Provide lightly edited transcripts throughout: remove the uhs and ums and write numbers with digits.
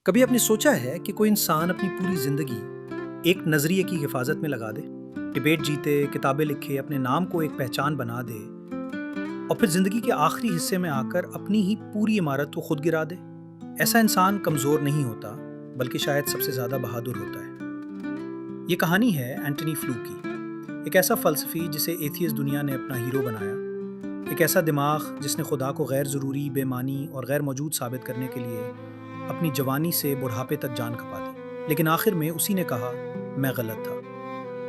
کبھی آپ نے سوچا ہے کہ کوئی انسان اپنی پوری زندگی ایک نظریے کی حفاظت میں لگا دے، ڈبیٹ جیتے، کتابیں لکھے، اپنے نام کو ایک پہچان بنا دے اور پھر زندگی کے آخری حصے میں آ کر اپنی ہی پوری عمارت کو خود گرا دے؟ ایسا انسان کمزور نہیں ہوتا بلکہ شاید سب سے زیادہ بہادر ہوتا ہے۔ یہ کہانی ہے اینٹنی فلو کی، ایک ایسا فلسفی جسے ایتھیسٹ دنیا نے اپنا ہیرو بنایا، ایک ایسا دماغ جس نے خدا کو غیر ضروری، بے معنی اور غیر موجود ثابت کرنے کے لیے اپنی جوانی سے بڑھاپے تک جان کھپا دی، لیکن آخر میں اسی نے کہا میں غلط تھا۔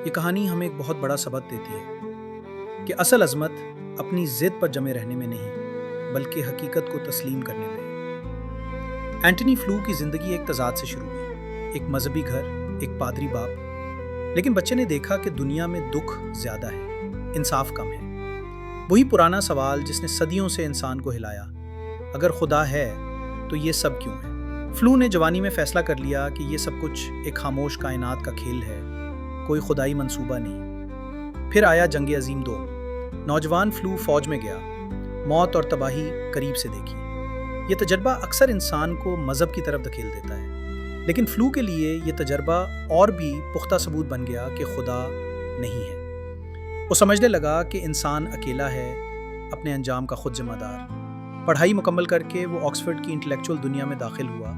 یہ کہانی ہمیں ایک بہت بڑا سبق دیتی ہے کہ اصل عظمت اپنی ضد پر جمے رہنے میں نہیں بلکہ حقیقت کو تسلیم کرنے میں ہے۔ اینٹنی فلو کی زندگی ایک تضاد سے شروع ہوئی، ایک مذہبی گھر، ایک پادری باپ، لیکن بچے نے دیکھا کہ دنیا میں دکھ زیادہ ہے، انصاف کم ہے۔ وہی پرانا سوال جس نے صدیوں سے انسان کو ہلایا، اگر خدا ہے تو یہ سب کیوں ہے؟ فلو نے جوانی میں فیصلہ کر لیا کہ یہ سب کچھ ایک خاموش کائنات کا کھیل ہے، کوئی خدائی منصوبہ نہیں۔ پھر آیا جنگ عظیم 2۔ نوجوان فلو فوج میں گیا، موت اور تباہی قریب سے دیکھی۔ یہ تجربہ اکثر انسان کو مذہب کی طرف دھکیل دیتا ہے، لیکن فلو کے لیے یہ تجربہ اور بھی پختہ ثبوت بن گیا کہ خدا نہیں ہے۔ وہ سمجھنے لگا کہ انسان اکیلا ہے، اپنے انجام کا خود ذمہ دار۔ پڑھائی مکمل کر کے وہ آکسفورڈ کی انٹلیکچوئل دنیا میں داخل ہوا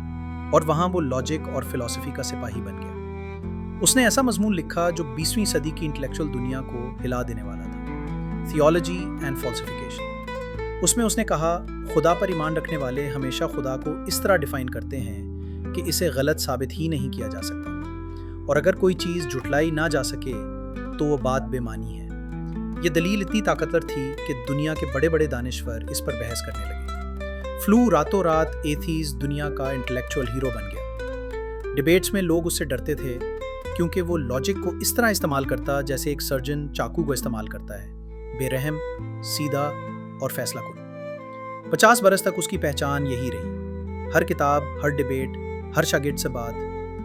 اور وہاں وہ لاجک اور فلسفی کا سپاہی بن گیا۔ اس نے ایسا مضمون لکھا جو 20ویں صدی کی انٹلیکچوئل دنیا کو ہلا دینے والا تھا، تھیولوجی اینڈ فلسفیکیشن۔ اس میں اس نے کہا خدا پر ایمان رکھنے والے ہمیشہ خدا کو اس طرح ڈیفائن کرتے ہیں کہ اسے غلط ثابت ہی نہیں کیا جا سکتا، اور اگر کوئی چیز جھٹلائی نہ جا سکے تو وہ بات بے معنی ہے۔ یہ دلیل اتنی طاقتور تھی کہ دنیا کے بڑے بڑے دانشور اس پر بحث کرنے لگے۔ فلو راتوں رات ایتھیسٹ دنیا کا انٹلیکچوئل ہیرو بن گیا۔ ڈیبیٹس میں لوگ اس سے ڈرتے تھے کیونکہ وہ لاجک کو اس طرح استعمال کرتا جیسے ایک سرجن چاقو کو استعمال کرتا ہے، بے رحم، سیدھا اور فیصلہ کن۔ 50 برس تک اس کی پہچان یہی رہی۔ ہر کتاب، ہر ڈیبیٹ، ہر شاگرد سے بات،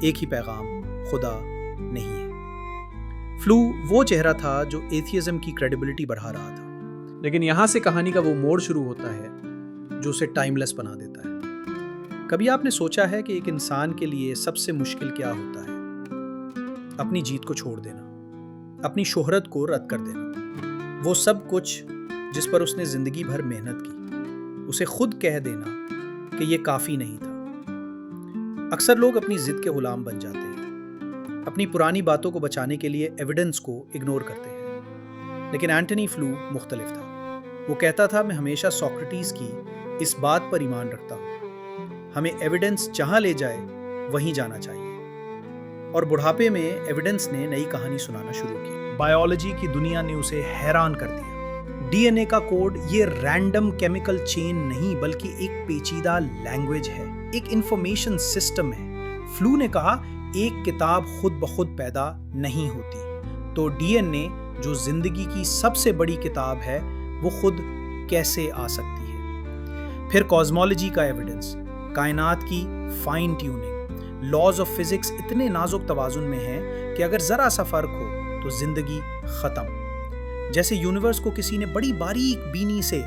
ایک ہی پیغام، خدا نہیں ہے۔ فلو وہ چہرہ تھا جو ایتھیزم کی کریڈیبلٹی بڑھا رہا تھا، لیکن یہاں سے کہانی کا وہ موڑ شروع ہوتا ہے جو اسے ٹائم لیس بنا دیتا ہے۔ کبھی آپ نے سوچا ہے کہ ایک انسان کے لیے سب سے مشکل کیا ہوتا ہے؟ اپنی جیت کو چھوڑ دینا، اپنی شہرت کو رد کر دینا، وہ سب کچھ جس پر اس نے زندگی بھر محنت کی، اسے خود کہہ دینا کہ یہ کافی نہیں تھا۔ اکثر لوگ اپنی ضد کے غلام بن جاتے ہیں، اپنی پرانی باتوں کو بچانے کے لیے ایویڈنس کو اگنور کرتے ہیں، لیکن اینٹنی فلو مختلف تھا۔ وہ کہتا تھا میں ہمیشہ سوکریٹس کی اس بات پر ایمان رکھتا ہوں، ہمیں ایویڈنس جہاں لے جائے وہیں جانا چاہیے۔ اور بڑھاپے میں ایویڈنس نے نئی کہانی سنانا شروع کی۔ بایولوجی کی دنیا نے اسے حیران کر دیا۔ ڈی این اے کا کوڈ یہ رینڈم کیمیکل چین نہیں بلکہ ایک پیچیدہ لینگویج ہے، ایک انفارمیشن سسٹم ہے۔ فلو نے کہا ایک کتاب خود بخود پیدا نہیں ہوتی، تو ڈی این اے جو زندگی کی سب سے بڑی کتاب ہے وہ خود کیسے آ سکتی ہے؟ پھر کازمولوجی کا ایویڈنس، کائنات کی fine tuning, laws of physics اتنے نازک توازن میں ہیں کہ اگر ذرا سا فرق ہو تو زندگی ختم، جیسے یونیورس کو کسی نے بڑی باریک بینی سے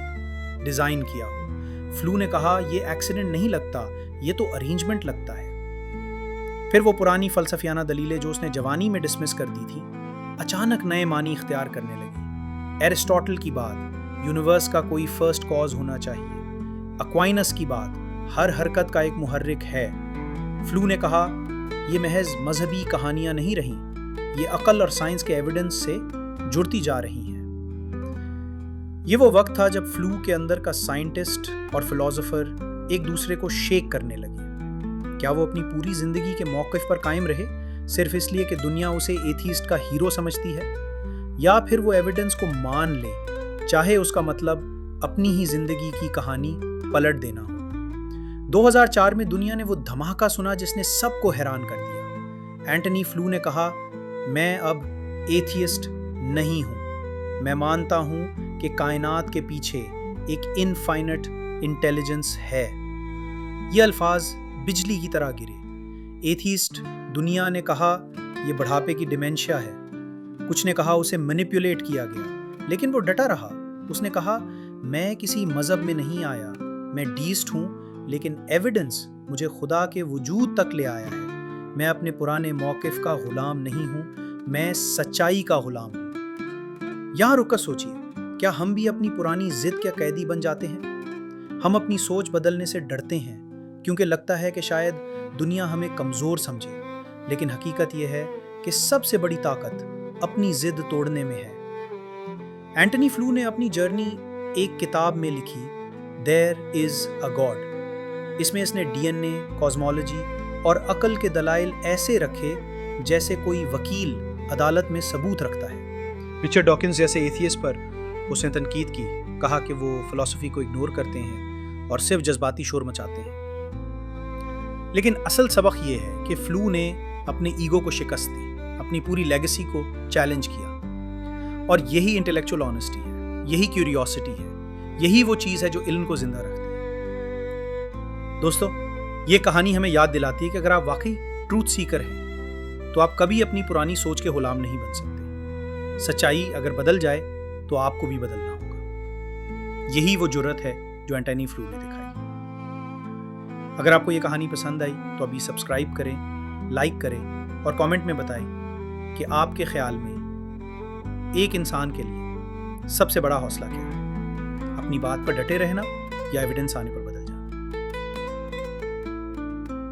ڈیزائن کیا ہو۔ فلو نے کہا یہ ایکسیڈنٹ نہیں لگتا، یہ تو ارینجمنٹ لگتا ہے۔ پھر وہ پرانی فلسفیانہ دلیلیں جو اس نے جوانی میں ڈسمس کر دی تھی اچانک نئے معنی اختیار کرنے لگی۔ ایرسٹوٹل کی بات، یونیورس کا کوئی فرسٹ کاز ہونا چاہیے۔ اکوائنس کی بات، ہر حرکت کا ایک محرک ہے۔ فلو نے کہا یہ محض مذہبی کہانیاں نہیں رہیں، یہ عقل اور سائنس کے ایویڈنس سے جڑتی جا رہی ہیں۔ یہ وہ وقت تھا جب فلو کے اندر کا سائنٹسٹ اور فلاسفر ایک دوسرے کو شیک کرنے لگے۔ کیا وہ اپنی پوری زندگی کے موقف پر قائم رہے صرف اس لیے کہ دنیا اسے ایتھیسٹ کا ہیرو سمجھتی ہے، یا پھر وہ ایویڈنس کو مان لے چاہے اس کا مطلب اپنی ہی زندگی کی کہانی پلٹ دینا ہو؟ 2004 میں دنیا نے وہ دھماکہ سنا جس نے سب کو حیران کر دیا۔ اینٹنی فلو نے کہا میں اب ایتھیسٹ نہیں ہوں، میں مانتا ہوں کہ کائنات کے پیچھے ایک انفائنٹ انٹیلیجنس ہے۔ یہ الفاظ بجلی کی طرح گرے۔ ایتھیسٹ دنیا نے کہا یہ بڑھاپے کی ڈیمنشیا ہے، کچھ نے کہا اسے مینیپولیٹ کیا گیا، لیکن وہ ڈٹا رہا۔ اس نے کہا میں کسی مذہب میں نہیں آیا، میں ڈیسٹ ہوں، لیکن ایویڈنس مجھے خدا کے وجود تک لے آیا ہے۔ میں اپنے پرانے موقف کا غلام نہیں ہوں، میں سچائی کا غلام ہوں۔ یہاں رک کر سوچیے، کیا ہم بھی اپنی پرانی ضد کے قیدی بن جاتے ہیں؟ ہم اپنی سوچ بدلنے سے ڈرتے ہیں کیونکہ لگتا ہے کہ شاید دنیا ہمیں کمزور سمجھے، لیکن حقیقت یہ ہے کہ سب سے بڑی طاقت اپنی ضد توڑنے میں ہے۔ اینٹنی فلو نے اپنی جرنی ایک کتاب میں لکھی، دیر از اے گاڈ۔ اس میں اس نے ڈی این اے، کازمولوجی اور عقل کے دلائل ایسے رکھے جیسے کوئی وکیل عدالت میں ثبوت رکھتا ہے۔ رچرڈ ڈاکنز جیسے ایتھیسٹ پر اس نے تنقید کی، کہا کہ وہ فلسفی کو اگنور کرتے ہیں اور صرف جذباتی شور مچاتے ہیں۔ لیکن اصل سبق یہ ہے کہ فلو نے اپنے ایگو کو شکست دی، اپنی پوری لیگیسی کو چیلنج کیا، اور یہی انٹلیکچوئل آنیسٹی ہے، یہی کیوریوسٹی ہے، یہی وہ چیز ہے جو علم کو زندہ رکھتی ہے۔ دوستو، یہ کہانی ہمیں یاد دلاتی ہے کہ اگر آپ واقعی ٹروتھ سیکر ہیں تو آپ کبھی اپنی پرانی سوچ کے غلام نہیں بن سکتے۔ سچائی اگر بدل جائے تو آپ کو بھی بدلنا ہوگا۔ یہی وہ جرأت ہے جو اینٹنی فلو نے دکھائی۔ اگر آپ کو یہ کہانی پسند آئی تو ابھی سبسکرائب کریں، لائک کریں اور کامنٹ میں بتائیں کہ آپ کے خیال میں ایک انسان کے لیے سب سے بڑا حوصلہ کیا ہے، اپنی بات پر ڈٹے رہنا یا ایویڈنس آنے پر